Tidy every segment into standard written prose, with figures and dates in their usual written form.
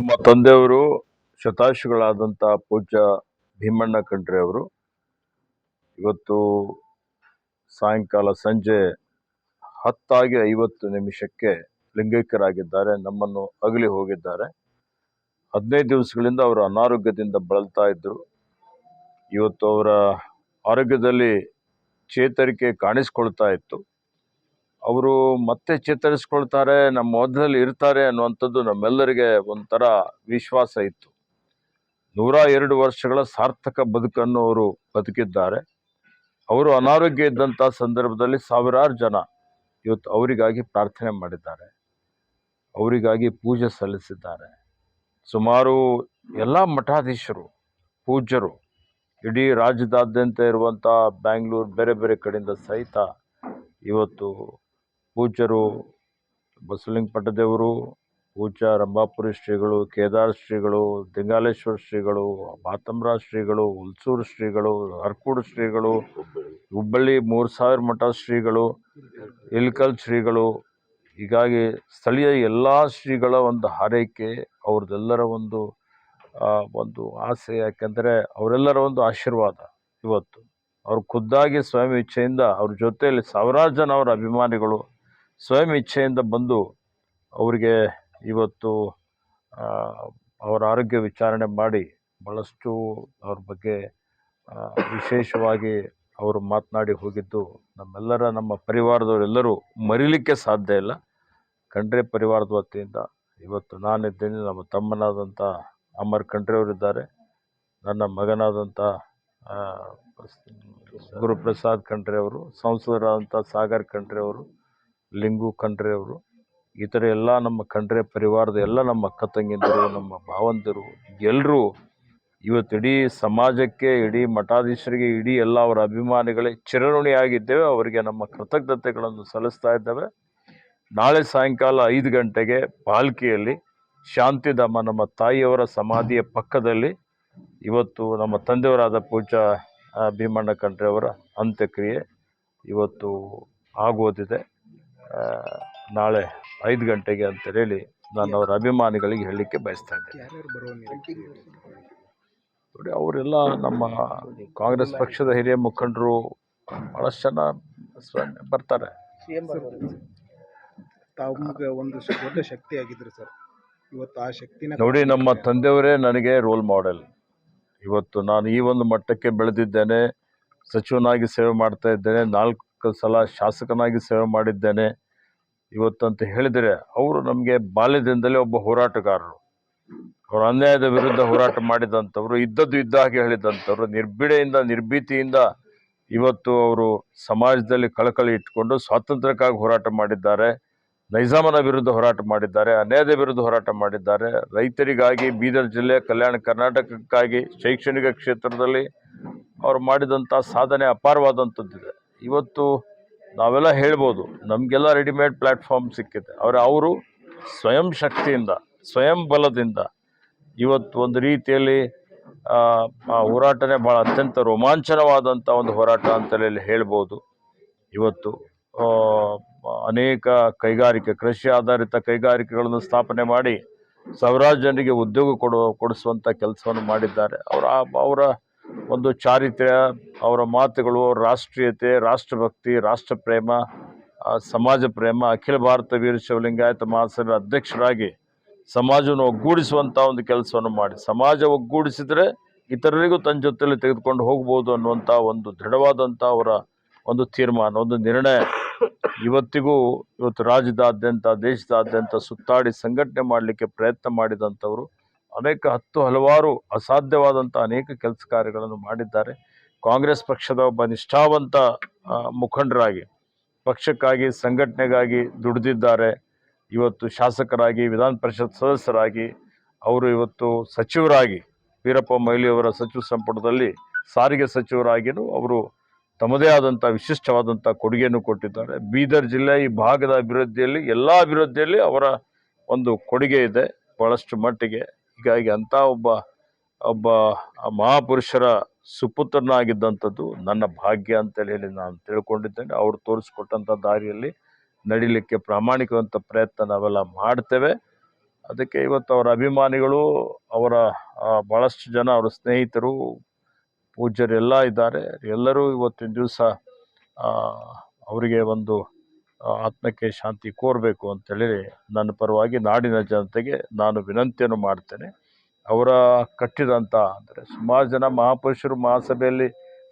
ನಮ್ಮ ತಂದೆಯವರು ಶತಾಯುಷಿಗಳಾದಂಥ ಪೂಜ್ಯ ಭೀಮಣ್ಣ ಖಂಡ್ರೆ ಅವರು ಇವತ್ತು ಸಾಯಂಕಾಲ ಸಂಜೆ 10:50 ಲಿಂಗೈಕ್ಯರಾಗಿದ್ದಾರೆ. ನಮ್ಮನ್ನು ಅಗಲಿ ಹೋಗಿದ್ದಾರೆ. 15 ದಿವಸಗಳಿಂದ ಅವರು ಅನಾರೋಗ್ಯದಿಂದ ಬಳಲ್ತಾ ಇದ್ದರು. ಇವತ್ತು ಅವರ ಆರೋಗ್ಯದಲ್ಲಿ ಚೇತರಿಕೆ ಕಾಣಿಸ್ಕೊಳ್ತಾ ಇತ್ತು. ಅವರು ಮತ್ತೆ ಚೇತರಿಸ್ಕೊಳ್ತಾರೆ, ನಮ್ಮ ಮಧ್ಯದಲ್ಲಿ ಇರ್ತಾರೆ ಅನ್ನುವಂಥದ್ದು ನಮ್ಮೆಲ್ಲರಿಗೆ ಒಂಥರ ವಿಶ್ವಾಸ ಇತ್ತು. 102 ವರ್ಷಗಳ ಸಾರ್ಥಕ ಬದುಕನ್ನು ಅವರು ಬದುಕಿದ್ದಾರೆ. ಅವರು ಅನಾರೋಗ್ಯ ಇದ್ದಂಥ ಸಂದರ್ಭದಲ್ಲಿ ಸಾವಿರಾರು ಜನ ಇವತ್ತು ಅವರಿಗಾಗಿ ಪ್ರಾರ್ಥನೆ ಮಾಡಿದ್ದಾರೆ, ಅವರಿಗಾಗಿ ಪೂಜೆ ಸಲ್ಲಿಸಿದ್ದಾರೆ. ಸುಮಾರು ಎಲ್ಲ ಮಠಾಧೀಶರು, ಪೂಜ್ಯರು, ಇಡೀ ರಾಜ್ಯದಾದ್ಯಂತ ಇರುವಂಥ ಬ್ಯಾಂಗ್ಳೂರು ಬೇರೆ ಬೇರೆ ಕಡೆಯಿಂದ ಸಹಿತ ಇವತ್ತು ಪೂಜ್ಯರು ಬಸವಲಿಂಗ ಪಟ್ಟದೇವರು, ಪೂಜ್ಯ ರಂಭಾಪುರಿ ಶ್ರೀಗಳು, ಕೇದಾರ ಶ್ರೀಗಳು, ದಿಂಗಾಲೇಶ್ವರ ಶ್ರೀಗಳು, ಬಾತಂಬ್ರ ಶ್ರೀಗಳು, ಹುಲ್ಸೂರು ಶ್ರೀಗಳು, ಅರ್ಕೂಡು ಶ್ರೀಗಳು, ಹುಬ್ಬಳ್ಳಿ 3000 ಮಠ ಶ್ರೀಗಳು, ಇಲ್ಕಲ್ ಶ್ರೀಗಳು, ಹೀಗಾಗಿ ಸ್ಥಳೀಯ ಎಲ್ಲ ಶ್ರೀಗಳ ಒಂದು ಹಾರೈಕೆ, ಅವ್ರದ್ದೆಲ್ಲರ ಒಂದು ಆಸೆ. ಯಾಕೆಂದರೆ ಅವರೆಲ್ಲರ ಒಂದು ಆಶೀರ್ವಾದ. ಇವತ್ತು ಅವ್ರು ಖುದ್ದಾಗಿ ಸ್ವಯಂ ಇಚ್ಛೆಯಿಂದ ಅವ್ರ ಜೊತೆಯಲ್ಲಿ ಸಾವಿರಾರು ಜನ ಅವರ ಅಭಿಮಾನಿಗಳು ಸ್ವಯಂ ಇಚ್ಛೆಯಿಂದ ಬಂದು ಅವರಿಗೆ ಇವತ್ತು ಅವರ ಆರೋಗ್ಯ ವಿಚಾರಣೆ ಮಾಡಿ ಭಾಳಷ್ಟು ಅವ್ರ ಬಗ್ಗೆ ವಿಶೇಷವಾಗಿ ಅವರು ಮಾತನಾಡಿ ಹೋಗಿದ್ದು ನಮ್ಮ ಪರಿವಾರದವರೆಲ್ಲರೂ ಮರೀಲಿಕ್ಕೆ ಸಾಧ್ಯ ಇಲ್ಲ. ಖಂಡ್ರೆ ಪರಿವಾರದ ವತಿಯಿಂದ ಇವತ್ತು ನಾನಿದ್ದೇನೆ, ನಮ್ಮ ತಮ್ಮನಾದಂಥ ಅಮರ್ ಖಂಡ್ರೆ ಅವರಿದ್ದಾರೆ, ನನ್ನ ಮಗನಾದಂಥ ಗುರುಪ್ರಸಾದ್ ಖಂಡ್ರೆ ಅವರು, ಸಂಸದರಾದಂಥ ಸಾಗರ್ ಖಂಡ್ರೆ ಅವರು, ಲಿಂಗು ಖಂಡ್ರೆ ಅವರು, ಈ ಥರ ಎಲ್ಲ ನಮ್ಮ ಖಂಡ್ರೆ ಪರಿವಾರದ ಎಲ್ಲ ನಮ್ಮ ಅಕ್ಕ ತಂಗಿಯಂದಿರು, ನಮ್ಮ ಭಾವಂದಿರು ಎಲ್ಲರೂ ಇವತ್ತು ಇಡೀ ಸಮಾಜಕ್ಕೆ, ಇಡೀ ಮಠಾಧೀಶರಿಗೆ, ಇಡೀ ಎಲ್ಲ ಅವರ ಅಭಿಮಾನಿಗಳೇ ಚಿರಋಣಿಯಾಗಿದ್ದೇವೆ. ಅವರಿಗೆ ನಮ್ಮ ಕೃತಜ್ಞತೆಗಳನ್ನು ಸಲ್ಲಿಸ್ತಾ ಇದ್ದೇವೆ. ನಾಳೆ ಸಾಯಂಕಾಲ 5 ಗಂಟೆಗೆ ಪಾಲ್ಕಿಯಲ್ಲಿ ಶಾಂತಿಧಾಮ ನಮ್ಮ ತಾಯಿಯವರ ಸಮಾಧಿಯ ಪಕ್ಕದಲ್ಲಿ ಇವತ್ತು ನಮ್ಮ ತಂದೆಯವರಾದ ಪೂಜ್ಯ ಭೀಮಣ್ಣ ಖಂಡ್ರೆ ಅವರ ಅಂತ್ಯಕ್ರಿಯೆ ಇವತ್ತು ಆಗೋದಿದೆ. ನಾಳೆ 5 ಗಂಟೆಗೆ ಅಂತ ಹೇಳಿ ನಾನು ಅವರ ಅಭಿಮಾನಿಗಳಿಗೆ ಹೇಳಲಿಕ್ಕೆ ಬಯಸ್ತಾ ಇದ್ದೇನೆ. ನೋಡಿ, ಅವರೆಲ್ಲ ನಮ್ಮ ಕಾಂಗ್ರೆಸ್ ಪಕ್ಷದ ಹಿರಿಯ ಮುಖಂಡರು ಭಾಳಷ್ಟು ಜನ ಬರ್ತಾರೆ. ಒಂದು ದೊಡ್ಡ ಶಕ್ತಿ ಆಗಿದ್ರು ಸರ್. ಇವತ್ತು ಆ ಶಕ್ತಿನ ನೋಡಿ, ನಮ್ಮ ತಂದೆಯವರೇ ನನಗೆ ರೋಲ್ ಮಾಡೆಲ್. ಇವತ್ತು ನಾನು ಈ ಒಂದು ಮಟ್ಟಕ್ಕೆ ಬೆಳೆದಿದ್ದೇನೆ, ಸಚಿವನಾಗಿ ಸೇವೆ ಮಾಡ್ತಾ ಇದ್ದೇನೆ, 4 ಸಲ ಶಾಸಕನಾಗಿ ಸೇವೆ ಮಾಡಿದ್ದೇನೆ. ಇವತ್ತಂತ ಹೇಳಿದರೆ ಅವರು ನಮಗೆ ಬಾಲ್ಯದಿಂದಲೇ ಒಬ್ಬ ಹೋರಾಟಗಾರರು. ಅವರು ಅನ್ಯಾಯದ ವಿರುದ್ಧ ಹೋರಾಟ ಮಾಡಿದಂಥವ್ರು, ಇದ್ದದ್ದು ಇದ್ದ ಹಾಗೆ ಹೇಳಿದಂಥವ್ರು, ನಿರ್ಭೀತಿಯಿಂದ ಇವತ್ತು ಅವರು ಸಮಾಜದಲ್ಲಿ ಕಳಕಳಿ ಇಟ್ಕೊಂಡು ಸ್ವಾತಂತ್ರ್ಯಕ್ಕಾಗಿ ಹೋರಾಟ ಮಾಡಿದ್ದಾರೆ, ನೈಜಾಮನ ವಿರುದ್ಧ ಹೋರಾಟ ಮಾಡಿದ್ದಾರೆ, ಅನ್ಯಾಯದ ವಿರುದ್ಧ ಹೋರಾಟ ಮಾಡಿದ್ದಾರೆ, ರೈತರಿಗಾಗಿ, ಬೀದರ್ ಜಿಲ್ಲೆ, ಕಲ್ಯಾಣ ಕರ್ನಾಟಕಕ್ಕಾಗಿ, ಶೈಕ್ಷಣಿಕ ಕ್ಷೇತ್ರದಲ್ಲಿ ಅವರು ಮಾಡಿದಂಥ ಸಾಧನೆ ಅಪಾರವಾದಂಥದ್ದಿದೆ. ಇವತ್ತು ನಾವೆಲ್ಲ ಹೇಳ್ಬೋದು, ನಮಗೆಲ್ಲ ರೆಡಿಮೇಡ್ ಪ್ಲ್ಯಾಟ್ಫಾರ್ಮ್ ಸಿಕ್ಕಿದೆ. ಅವರು ಸ್ವಯಂ ಶಕ್ತಿಯಿಂದ, ಸ್ವಯಂ ಬಲದಿಂದ ಇವತ್ತು ಒಂದು ರೀತಿಯಲ್ಲಿ ಆ ಹೋರಾಟನೇ ಭಾಳ ಅತ್ಯಂತ ರೋಮಾಂಚನವಾದಂಥ ಒಂದು ಹೋರಾಟ ಅಂತೇಳಿ ಹೇಳ್ಬೋದು. ಇವತ್ತು ಅನೇಕ ಕೃಷಿ ಆಧಾರಿತ ಕೈಗಾರಿಕೆಗಳನ್ನು ಸ್ಥಾಪನೆ ಮಾಡಿ ಸಾವಿರಾರು ಜನರಿಗೆ ಉದ್ಯೋಗ ಕೊಡಿಸುವಂಥ ಕೆಲಸವನ್ನು ಮಾಡಿದ್ದಾರೆ. ಅವರ ಒಂದು ಚಾರಿತ್ರ್ಯ, ಅವರ ಮಾತುಗಳು, ಅವರ ರಾಷ್ಟ್ರೀಯತೆ, ರಾಷ್ಟ್ರಭಕ್ತಿ, ರಾಷ್ಟ್ರಪ್ರೇಮ, ಸಮಾಜ ಪ್ರೇಮ, ಅಖಿಲ ಭಾರತ ವೀರಶೈವ ಲಿಂಗಾಯತ ಮಹಾಸಭೆ ಅಧ್ಯಕ್ಷರಾಗಿ ಸಮಾಜವನ್ನು ಒಗ್ಗೂಡಿಸುವಂಥ ಒಂದು ಕೆಲಸವನ್ನು ಮಾಡಿ, ಸಮಾಜ ಒಗ್ಗೂಡಿಸಿದರೆ ಇತರರಿಗೂ ತನ್ನ ಜೊತೆಯಲ್ಲಿ ತೆಗೆದುಕೊಂಡು ಹೋಗ್ಬೋದು ಅನ್ನುವಂಥ ಒಂದು ದೃಢವಾದಂಥ ಅವರ ಒಂದು ತೀರ್ಮಾನ, ಒಂದು ನಿರ್ಣಯ ಇವತ್ತು ರಾಜ್ಯದಾದ್ಯಂತ, ದೇಶದಾದ್ಯಂತ ಸುತ್ತಾಡಿ ಸಂಘಟನೆ ಮಾಡಲಿಕ್ಕೆ ಪ್ರಯತ್ನ ಮಾಡಿದಂಥವರು ಹಲವಾರು ಅಸಾಧ್ಯವಾದಂಥ ಅನೇಕ ಕೆಲಸ ಕಾರ್ಯಗಳನ್ನು ಮಾಡಿದ್ದಾರೆ. ಕಾಂಗ್ರೆಸ್ ಪಕ್ಷದ ಒಬ್ಬ ನಿಷ್ಠಾವಂತ ಮುಖಂಡರಾಗಿ ಪಕ್ಷಕ್ಕಾಗಿ, ಸಂಘಟನೆಗಾಗಿ ದುಡಿದಿದ್ದಾರೆ. ಇವತ್ತು ಶಾಸಕರಾಗಿ, ವಿಧಾನ ಪರಿಷತ್ ಸದಸ್ಯರಾಗಿ, ಅವರು ಇವತ್ತು ಸಚಿವರಾಗಿ, ವೀರಪ್ಪ ಮೊಯ್ಲಿಯವರ ಸಚಿವ ಸಂಪುಟದಲ್ಲಿ ಸಾರಿಗೆ ಸಚಿವರಾಗಿಯೂ ಅವರು ತಮ್ಮದೇ ಆದಂಥ ವಿಶಿಷ್ಟವಾದಂಥ ಕೊಡುಗೆಯನ್ನು ಕೊಟ್ಟಿದ್ದಾರೆ. ಬೀದರ್ ಜಿಲ್ಲೆ ಈ ಭಾಗದ ಅಭಿವೃದ್ಧಿಯಲ್ಲಿ, ಎಲ್ಲ ಅಭಿವೃದ್ಧಿಯಲ್ಲಿ ಅವರ ಒಂದು ಕೊಡುಗೆ ಇದೆ ಭಾಳಷ್ಟು ಮಟ್ಟಿಗೆ. ಹೀಗಾಗಿ ಅಂಥ ಒಬ್ಬ ಮಹಾಪುರುಷರ ಸುಪುತ್ರನಾಗಿದ್ದಂಥದ್ದು ನನ್ನ ಭಾಗ್ಯ ಅಂತೇಳಿ ನಾನು ತಿಳ್ಕೊಂಡಿದ್ದೇನೆ. ಅವರು ತೋರಿಸ್ಕೊಟ್ಟಂಥ ದಾರಿಯಲ್ಲಿ ನಡಿಲಿಕ್ಕೆ ಪ್ರಾಮಾಣಿಕವಂಥ ಪ್ರಯತ್ನ ನಾವೆಲ್ಲ ಮಾಡ್ತೇವೆ. ಅದಕ್ಕೆ ಇವತ್ತು ಅವರ ಅಭಿಮಾನಿಗಳು, ಅವರ ಭಾಳಷ್ಟು ಜನ ಅವರ ಸ್ನೇಹಿತರು, ಪೂಜ್ಯರು ಎಲ್ಲ ಇದ್ದಾರೆ. ಎಲ್ಲರೂ ಇವತ್ತಿನ ದಿವಸ ಅವರಿಗೆ ಒಂದು ಆತ್ಮಕ್ಕೆ ಶಾಂತಿ ಕೋರಬೇಕು ಅಂತೇಳಿ ನನ್ನ ಪರವಾಗಿ ನಾಡಿನ ಜನತೆಗೆ ನಾನು ವಿನಂತಿಯನ್ನು ಮಾಡ್ತೇನೆ. ಅವರ ಕಟ್ಟಿದಂಥ ಅಂದರೆ ಸುಮಾರು ಜನ ಮಹಾಪುರುಷರು ಮಹಾಸಭೆಯಲ್ಲಿ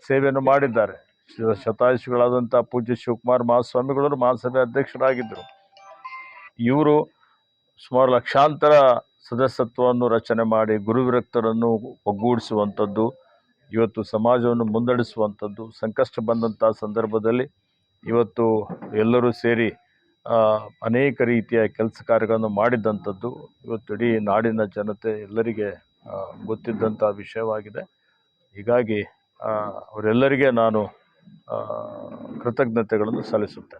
ಸೇವೆಯನ್ನು ಮಾಡಿದ್ದಾರೆ. ಶತಾಯುಷಿಗಳಾದಂಥ ಪೂಜ್ಯ ಶಿವಕುಮಾರ ಮಹಾಸ್ವಾಮಿಗಳು ಮಹಾಸಭೆ ಅಧ್ಯಕ್ಷರಾಗಿದ್ದರು. ಇವರು ಸುಮಾರು ಲಕ್ಷಾಂತರ ಸದಸ್ಯತ್ವವನ್ನು ರಚನೆ ಮಾಡಿ ಗುರುವಿರಕ್ತರನ್ನು ಒಗ್ಗೂಡಿಸುವಂಥದ್ದು, ಇವತ್ತು ಸಮಾಜವನ್ನು ಮುನ್ನಡೆಸುವಂಥದ್ದು, ಸಂಕಷ್ಟ ಬಂದಂಥ ಸಂದರ್ಭದಲ್ಲಿ ಇವತ್ತು ಎಲ್ಲರೂ ಸೇರಿ ಅನೇಕ ರೀತಿಯ ಕೆಲಸ ಕಾರ್ಯಗಳನ್ನು ಮಾಡಿದ್ದಂಥದ್ದು ಇವತ್ತು ಇಡೀ ನಾಡಿನ ಜನತೆ ಎಲ್ಲರಿಗೆ ಗೊತ್ತಿದ್ದಂಥ ವಿಷಯವಾಗಿದೆ. ಹೀಗಾಗಿ ಅವರೆಲ್ಲರಿಗೆ ನಾನು ಕೃತಜ್ಞತೆಗಳನ್ನು ಸಲ್ಲಿಸುತ್ತೇನೆ.